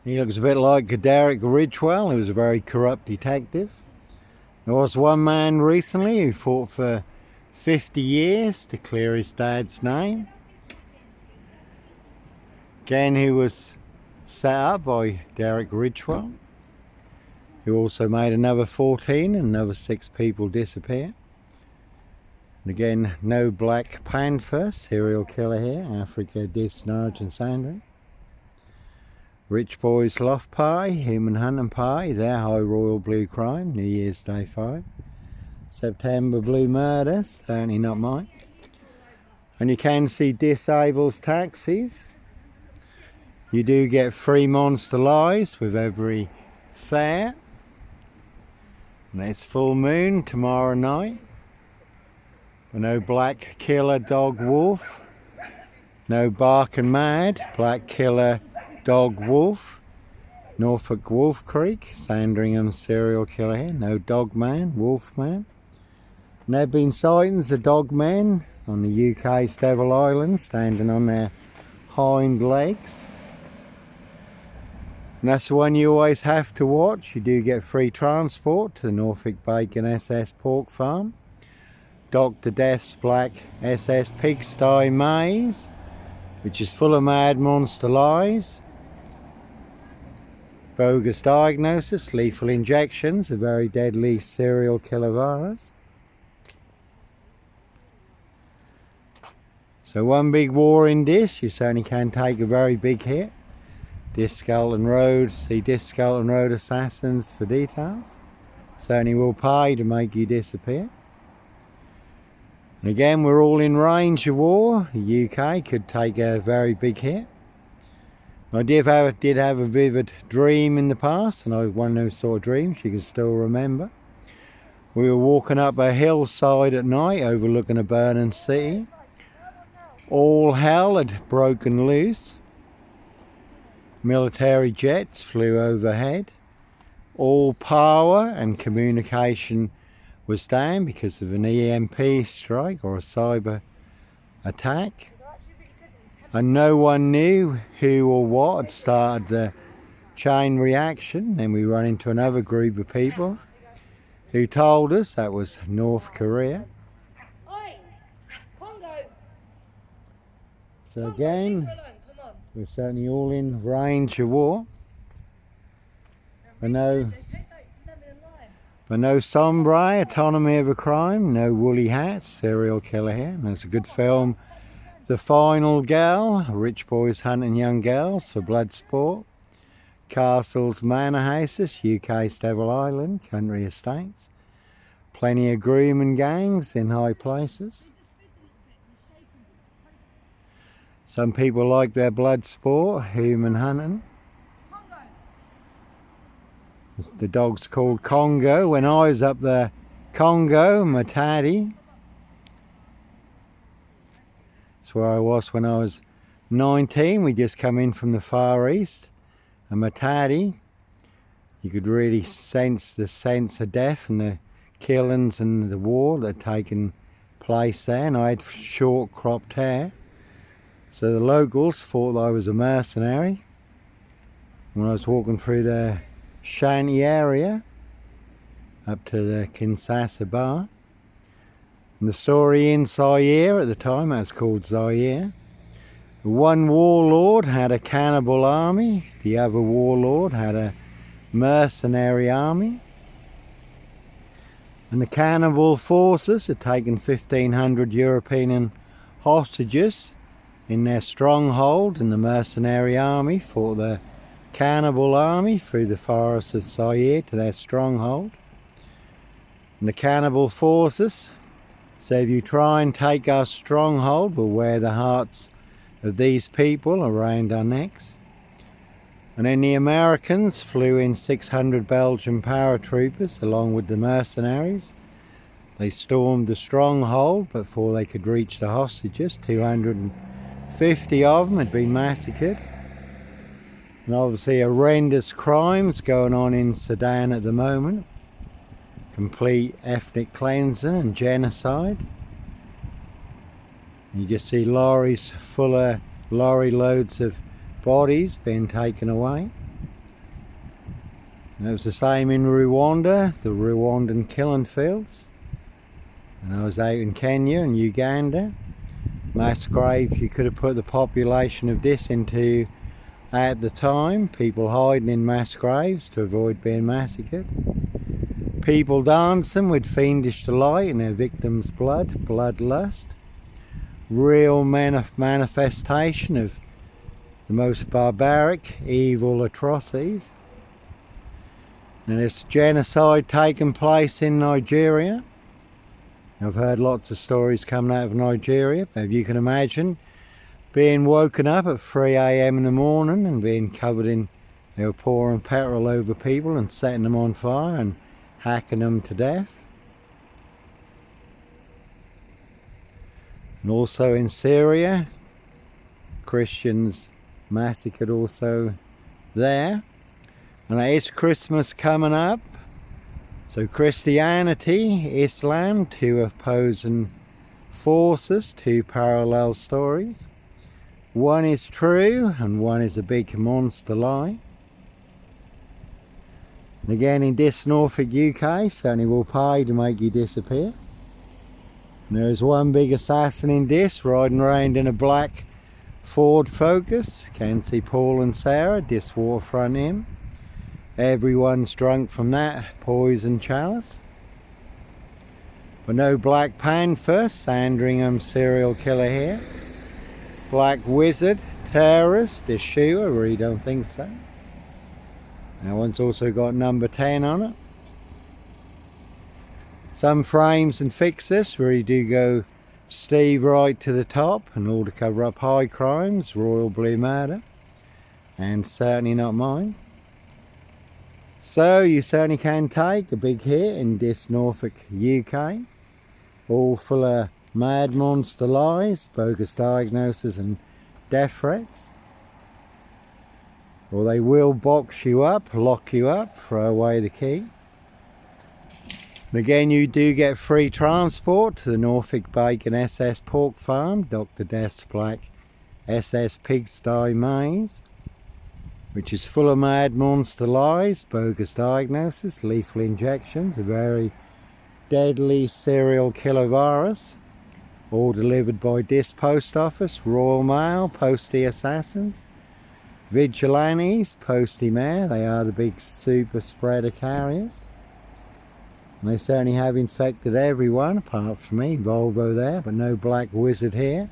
He looks a bit like Derek Ridgwell, who was a very corrupt detective. There was one man recently who fought for 50 years to clear his dad's name. Again, who was set up by Derek Ridgwell, who also made another 14 and another 6 people disappear. And again, no Black Panther, serial killer here, Africa, Disnarge and Sandring. Rich Boys Loft Pie, Human Hunting Pie, their High Royal Blue Crime, New Year's Day 5. September Blue Murder, certainly not mine. And you can see Disables Taxis. You do get free Monster Lies with every fare. And it's full moon tomorrow night. But no Black Killer Dog Wolf. No Bark and Mad, Black Killer Dog Wolf. Norfolk Wolf Creek, Sandringham serial killer here. No Dog Man, Wolf Man. And there have been sightings of dog men on the UK's Devil Islands standing on their hind legs. And that's the one you always have to watch. You do get free transport to the Norfolk Bacon SS Pork Farm. Dr. Death's Black SS Pigsty Maze, which is full of mad monster lies. Bogus Diagnoses, lethal injections, a very deadly serial killer virus. So one big war in this, you certainly can take a very big hit. Discalton Road, see Discalton Road Assassins for details. Certainly will pay to make you disappear. And again, we're all in range of war. The UK could take a very big hit. I did have a vivid dream in the past, and one of those sort of dreams you can still remember. We were walking up a hillside at night overlooking a burning city. All hell had broken loose. Military jets flew overhead. All power and communication was down because of an EMP strike or a cyber attack. And no one knew who or what had started the chain reaction. Then we run into another group of people who told us that was North Korea. So again, we're certainly all in range of war. But no sombre, autonomy of a crime, no woolly hats, serial killer here. And there's a good film, The Final Girl, Rich Boys Hunting Young Girls for blood sport. Castles, Manor Houses, UK's Devil Island, country estates. Plenty of grooming gangs in high places. Some people like their blood sport, human hunting. The dog's called Congo. When I was up there, Congo, Matadi. That's where I was when I was 19. We just come in from the Far East. And Matadi, you could really sense the sense of death and the killings and the war that had taken place there. And I had short cropped hair. So the locals thought that I was a mercenary. When I was walking through the shanty area up to the Kinshasa bar. And the story in Zaire at the time, that was called Zaire. One warlord had a cannibal army, the other warlord had a mercenary army. And the cannibal forces had taken 1,500 European hostages in their stronghold, and the mercenary army fought the cannibal army through the forests of Zaire to their stronghold. And the cannibal forces said, if you try and take our stronghold, we'll wear the hearts of these people around our necks. And then the Americans flew in 600 Belgian paratroopers along with the mercenaries. They stormed the stronghold, but before they could reach the hostages, 250 of them had been massacred. And obviously horrendous crimes going on in Sudan at the moment. Complete ethnic cleansing and genocide. And you just see lorries full of lorry loads of bodies being taken away. And it was the same in Rwanda, the Rwandan killing fields. And I was out in Kenya and Uganda. Mass graves you could have put the population of this into at the time. People hiding in mass graves to avoid being massacred. People dancing with fiendish delight in their victims' bloodlust. Real manifestation of the most barbaric, evil atrocities. And this genocide taking place in Nigeria. I've heard lots of stories coming out of Nigeria, but if you can imagine being woken up at 3 AM in the morning and being covered in, they were pouring petrol over people and setting them on fire and hacking them to death. And also in Syria, Christians massacred also there. And it is Christmas coming up. So Christianity, Islam, two opposing forces, two parallel stories. One is true and one is a big monster lie. And again in this Norfolk UK, certainly will pay to make you disappear. And there is one big assassin in this riding around in a black Ford Focus. Can see Paul and Sarah, this waterfront him. Everyone's drunk from that poison chalice. But no Black Panther, Sandringham serial killer here. Black Wizard, terrorist, this shooter, I really don't think so. That one's also got number 10 on it. Some frames and fixes really do go Steve right to the top, and all to cover up high crimes, royal blue murder, and certainly not mine. So you certainly can take a big hit in this Norfolk UK, all full of mad monster lies, bogus diagnoses and death threats. Or they will box you up, lock you up, throw away the key. And again, you do get free transport to the Norfolk Bacon SS Pork Farm, Dr. Death's Black SS Pigsty Maze, which is full of mad monster lies, bogus diagnosis, lethal injections, a very deadly serial killer virus, all delivered by this post office, Royal Mail, Postie Assassins, Vigilantes, Postie Mayor, they are the big super spreader carriers. And they certainly have infected everyone, apart from me, Volvo there, but no Black Wizard here,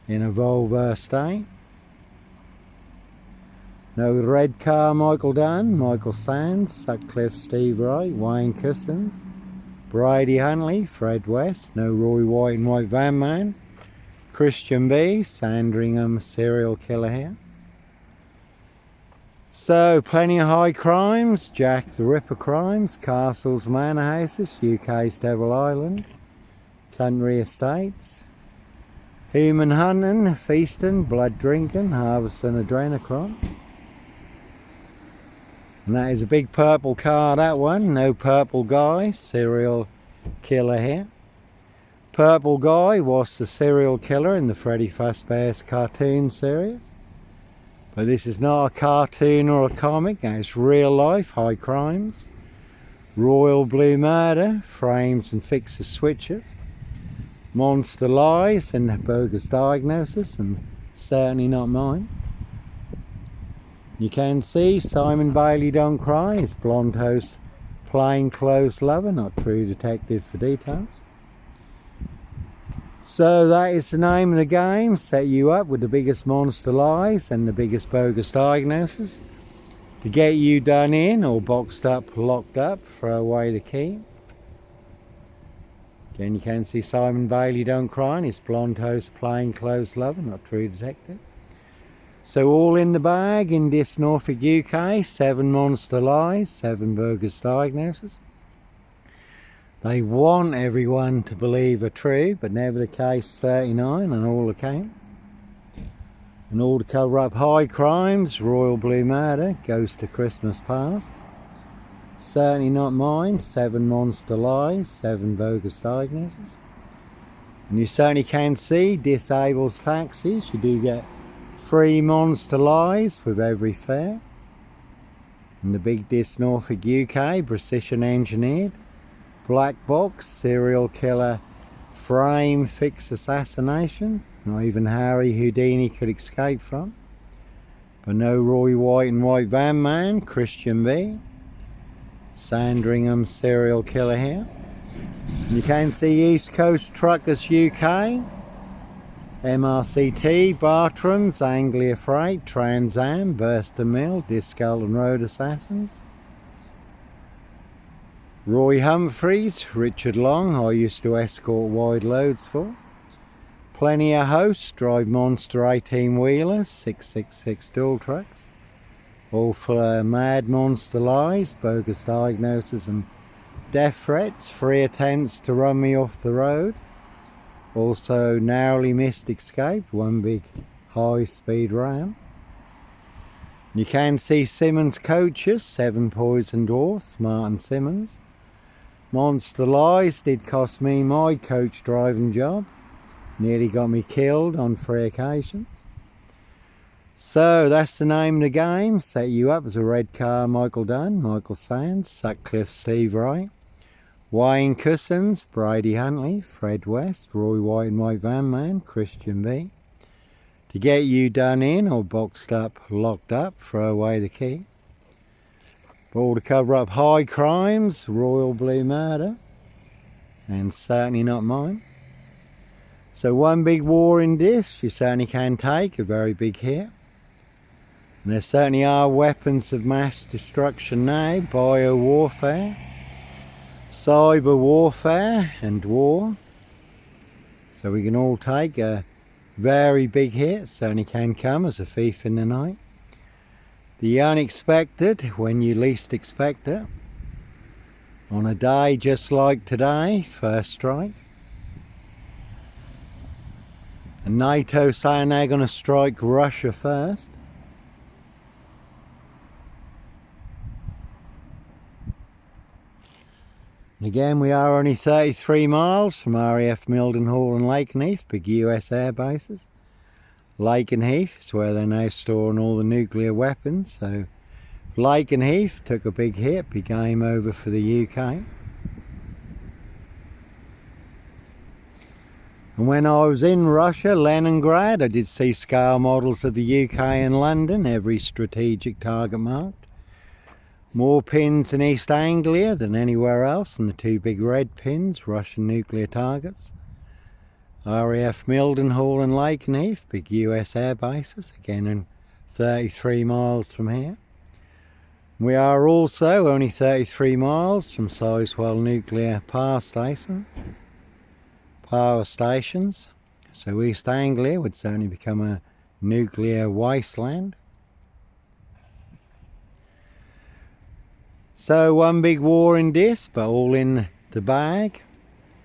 in a Volvo state. No Red Car Michael Dunn, Michael Sands, Sutcliffe Steve Wright, Wayne Cousins, Brady Huntley, Fred West, no Roy White and White Van Man, Christian B, Sandringham serial killer here. So plenty of high crimes, Jack the Ripper crimes, castles, manor houses, UK's Devil Island, country estates, human hunting, feasting, blood drinking, harvesting adrenochrome. And that is a big purple car, that one. No Purple Guy, serial killer here. Purple Guy was the serial killer in the Freddy Fazbear's cartoon series. But this is not a cartoon or a comic, it's real life, high crimes. Royal blue murder, frames and fixes switches. Monster lies and bogus diagnosis, and certainly not mine. You can see Simon Bailey Don't Cry, his blonde host, plainclothes lover, not true detective for details. So that is the name of the game, set you up with the biggest monster lies and the biggest bogus diagnosis to get you done in or boxed up, locked up, throw away the key. Again, you can see Simon Bailey Don't Cry, his blonde host, plainclothes lover, not true detective. So all in the bag in this Norfolk UK, 7 monster lies, 7 bogus diagnoses. They want everyone to believe are true, but never the case 39 on all accounts. And all to cover up high crimes, royal blue murder, ghost of Christmas past. Certainly not mine, 7 monster lies, 7 bogus diagnoses. And you certainly can see disables taxis, you do get 3 monster lies with every fare. And the big disc Norfolk UK, precision engineered, black box, serial killer, frame fix assassination, not even Harry Houdini could escape from. But no Roy White and White Van Man, Christian B. Sandringham serial killer here. And you can see East Coast Truckers UK, MRCT, Bartram's, Anglia Freight, Trans Am, Burston Mill, Discalton Road Assassins. Roy Humphreys, Richard Long, I used to escort wide loads for. Plenty of hosts, drive monster 18 wheelers, 666 dual trucks. All full of mad monster lies, bogus diagnoses and death threats, 3 attempts to run me off the road. Also narrowly missed escape, 1 big high speed ram. You can see Simmons coaches, 7 poison dwarfs, Martin Simmons. Monster lies did cost me my coach driving job. Nearly got me killed on 3 occasions. So that's the name of the game. Set you up as a red car, Michael Dunn, Michael Sands, Sutcliffe, Steve Wright, Wayne Cousins, Brady Huntley, Fred West, Roy White and White Van Man, Christian B. To get you done in or boxed up, locked up, throw away the key. All to cover up high crimes, royal blue murder, and certainly not mine. So 1 big war in this, you certainly can take a very big hit. And there certainly are weapons of mass destruction now, bio-warfare, cyber warfare and war. So we can all take a very big hit, certainly can come as a thief in the night. The unexpected, when you least expect it. On a day just like today, first strike. And NATO saying they're going to strike Russia first. And again, we are only 33 miles from RAF Mildenhall and Lakenheath, big US air bases. Lakenheath is where they're now storing all the nuclear weapons, so Lakenheath took a big hit, big game over for the UK. And when I was in Russia, Leningrad, I did see scale models of the UK and London, every strategic target marked. More pins in East Anglia than anywhere else, and the 2 big red pins, Russian nuclear targets. RAF Mildenhall and Lakenheath, big US air bases, again in 33 miles from here. We are also only 33 miles from Sizewell nuclear power stations. So East Anglia would certainly become a nuclear wasteland. So 1 big war in this, but all in the bag.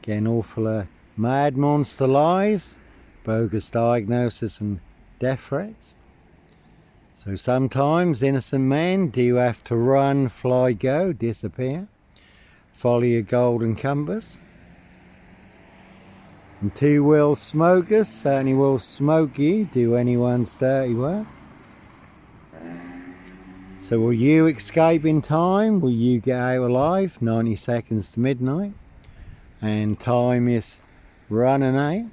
Again, all full of mad monster lies, bogus diagnoses and death threats. So sometimes innocent men do have to run, fly, go, disappear. Follow your golden compass. And 2-wheel smokers certainly will smoke you, do anyone's dirty work. So will you escape in time? Will you get out alive? 90 seconds to midnight. And time is running out.